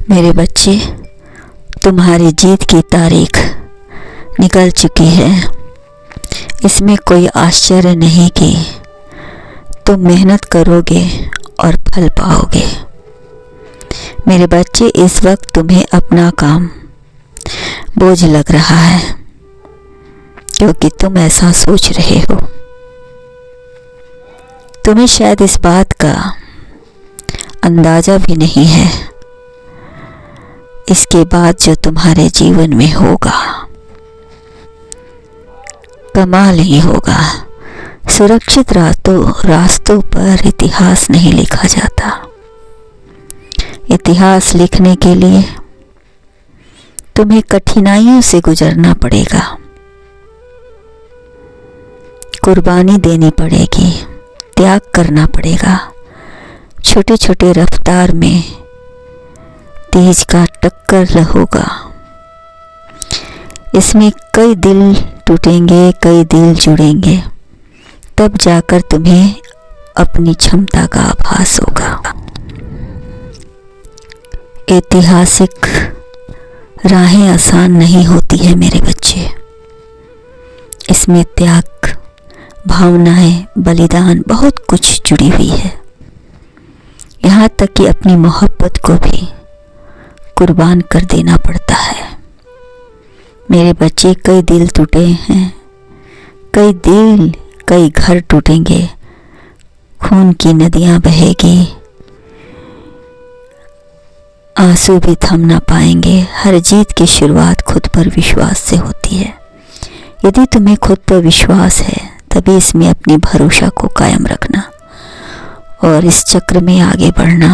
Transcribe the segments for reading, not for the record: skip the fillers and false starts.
मेरे बच्चे, तुम्हारी जीत की तारीख निकल चुकी है। इसमें कोई आश्चर्य नहीं कि तुम मेहनत करोगे और फल पाओगे। मेरे बच्चे, इस वक्त तुम्हें अपना काम बोझ लग रहा है क्योंकि तुम ऐसा सोच रहे हो। तुम्हें शायद इस बात का अंदाजा भी नहीं है इसके बाद जो तुम्हारे जीवन में होगा कमाल ही होगा। सुरक्षित रास्तों पर इतिहास नहीं लिखा जाता। इतिहास लिखने के लिए तुम्हें कठिनाइयों से गुजरना पड़ेगा, कुर्बानी देनी पड़ेगी, त्याग करना पड़ेगा। छोटे छोटे रफ्तार में तेज का टक्कर होगा। इसमें कई दिल टूटेंगे, कई दिल जुड़ेंगे, तब जाकर तुम्हें अपनी क्षमता का आभास होगा। ऐतिहासिक राहें आसान नहीं होती है मेरे बच्चे। इसमें त्याग, भावनाएं, बलिदान, बहुत कुछ जुड़ी हुई है। यहाँ तक कि अपनी मोहब्बत को भी कुर्बान कर देना पड़ता है। मेरे बच्चे, कई दिल टूटे हैं, कई घर टूटेंगे, खून की नदियां बहेगी, आंसू भी थम ना पाएंगे। हर जीत की शुरुआत खुद पर विश्वास से होती है। यदि तुम्हें खुद पर विश्वास है तभी इसमें अपनी भरोसा को कायम रखना और इस चक्र में आगे बढ़ना।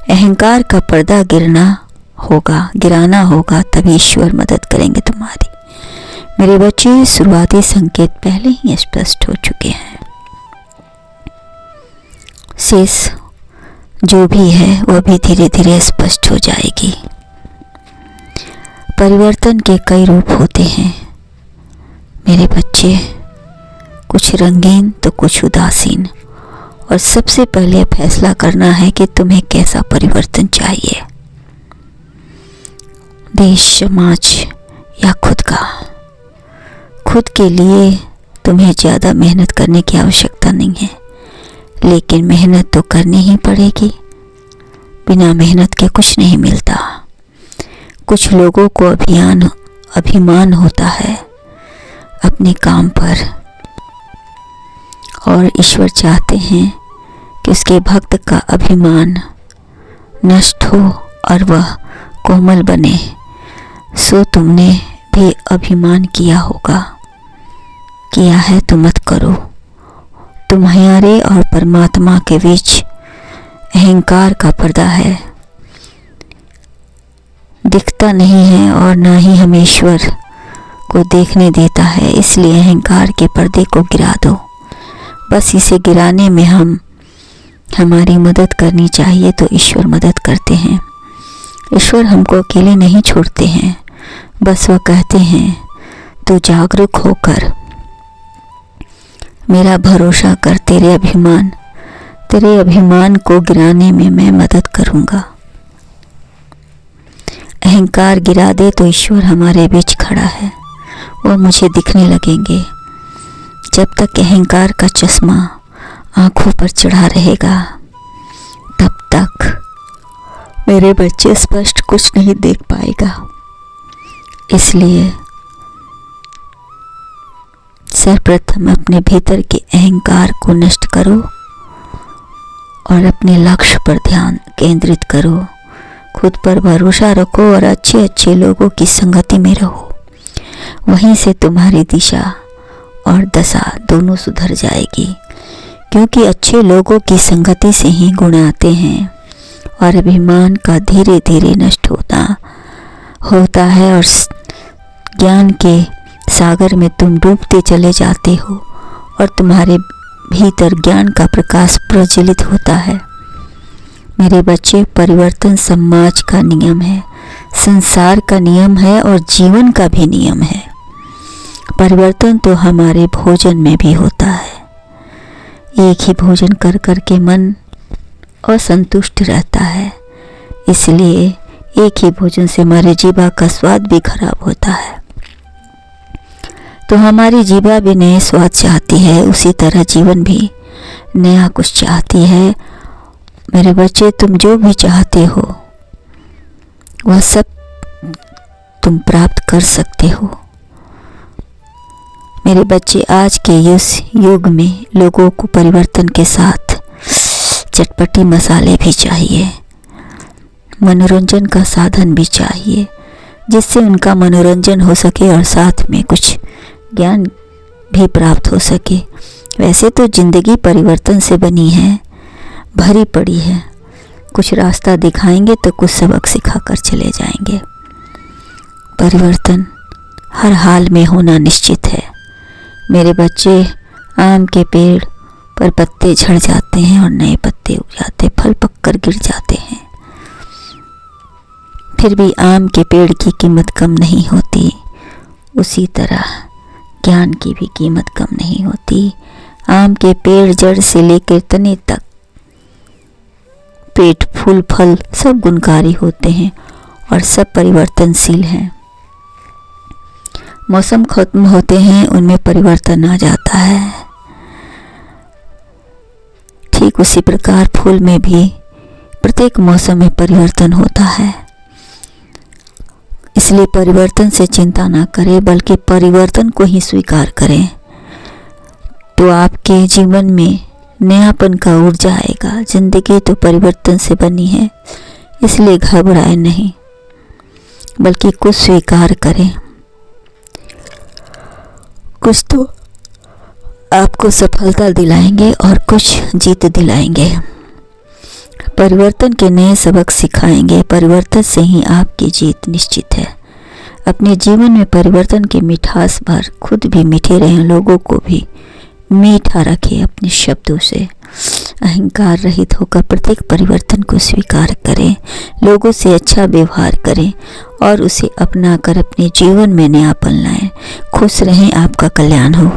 अहंकार का पर्दा गिराना होगा, तभी ईश्वर मदद करेंगे तुम्हारी। मेरे बच्चे, शुरुआती संकेत पहले ही स्पष्ट हो चुके हैं। शेष जो भी है वह भी धीरे धीरे स्पष्ट हो जाएगी। परिवर्तन के कई रूप होते हैं मेरे बच्चे, कुछ रंगीन तो कुछ उदासीन। और सबसे पहले फैसला करना है कि तुम्हें कैसा परिवर्तन चाहिए, देश, समाज या खुद का। खुद के लिए तुम्हें ज़्यादा मेहनत करने की आवश्यकता नहीं है, लेकिन मेहनत तो करनी ही पड़ेगी। बिना मेहनत के कुछ नहीं मिलता। कुछ लोगों को अभिमान होता है अपने काम पर, और ईश्वर चाहते हैं कि उसके भक्त का अभिमान नष्ट हो और वह कोमल बने। सो तुमने भी अभिमान किया है तो मत करो। तुम्हारे और परमात्मा के बीच अहंकार का पर्दा है, दिखता नहीं है और ना ही हम ईश्वर को देखने देता है। इसलिए अहंकार के पर्दे को गिरा दो। बस इसे गिराने में हमारी मदद करनी चाहिए तो ईश्वर मदद करते हैं। ईश्वर हमको अकेले नहीं छोड़ते हैं, बस वह कहते हैं तू जागरूक होकर मेरा भरोसा कर। तेरे अभिमान को गिराने में मैं मदद करूंगा। अहंकार गिरा दे तो ईश्वर हमारे बीच खड़ा है, वह मुझे दिखने लगेंगे। जब तक अहंकार का चश्मा आंखों पर चढ़ा रहेगा तब तक मेरे बच्चे स्पष्ट कुछ नहीं देख पाएगा। इसलिए सर्वप्रथम अपने भीतर के अहंकार को नष्ट करो और अपने लक्ष्य पर ध्यान केंद्रित करो। खुद पर भरोसा रखो और अच्छे लोगों की संगति में रहो। वहीं से तुम्हारी दिशा और दशा दोनों सुधर जाएगी, क्योंकि अच्छे लोगों की संगति से ही गुण आते हैं और अभिमान का धीरे धीरे नष्ट होता है और ज्ञान के सागर में तुम डूबते चले जाते हो और तुम्हारे भीतर ज्ञान का प्रकाश प्रज्वलित होता है। मेरे बच्चे, परिवर्तन समाज का नियम है, संसार का नियम है और जीवन का भी नियम है। परिवर्तन तो हमारे भोजन में भी होता है। एक ही भोजन कर कर के मन असंतुष्ट रहता है, इसलिए एक ही भोजन से हमारे जीवा का स्वाद भी खराब होता है। तो हमारी जीवा भी नए स्वाद चाहती है, उसी तरह जीवन भी नया कुछ चाहती है। मेरे बच्चे, तुम जो भी चाहते हो वह सब तुम प्राप्त कर सकते हो। मेरे बच्चे, आज के इस युग में लोगों को परिवर्तन के साथ चटपटी मसाले भी चाहिए, मनोरंजन का साधन भी चाहिए, जिससे उनका मनोरंजन हो सके और साथ में कुछ ज्ञान भी प्राप्त हो सके। वैसे तो जिंदगी परिवर्तन से बनी है, भरी पड़ी है। कुछ रास्ता दिखाएंगे तो कुछ सबक सिखा कर चले जाएंगे। परिवर्तन हर हाल में होना निश्चित है। मेरे बच्चे, आम के पेड़ पर पत्ते झड़ जाते हैं और नए पत्ते उग जाते, फल पककर गिर जाते हैं। फिर भी आम के पेड़ की कीमत कम नहीं होती, उसी तरह ज्ञान की भी कीमत कम नहीं होती। आम के पेड़ जड़ से लेकर तने तक, पेट, फूल, फल सब गुणकारी होते हैं और सब परिवर्तनशील हैं। मौसम खत्म होते हैं, उनमें परिवर्तन आ जाता है। ठीक उसी प्रकार फूल में भी प्रत्येक मौसम में परिवर्तन होता है। इसलिए परिवर्तन से चिंता ना करें, बल्कि परिवर्तन को ही स्वीकार करें, तो आपके जीवन में नयापन का ऊर्जा आएगा। जिंदगी तो परिवर्तन से बनी है, इसलिए घबराए नहीं, बल्कि कुछ स्वीकार करें। कुछ तो आपको सफलता दिलाएंगे और कुछ जीत दिलाएंगे। परिवर्तन के नए सबक सिखाएंगे। परिवर्तन से ही आपकी जीत निश्चित है। अपने जीवन में परिवर्तन की मिठास भर, खुद भी मीठे रहें, लोगों को भी मीठा रखें अपने शब्दों से। अहंकार रहित होकर प्रत्येक परिवर्तन को स्वीकार करें, लोगों से अच्छा व्यवहार करें और उसे अपनाकर अपने जीवन में नयापन लाएं। खुश रहें, आपका कल्याण हो।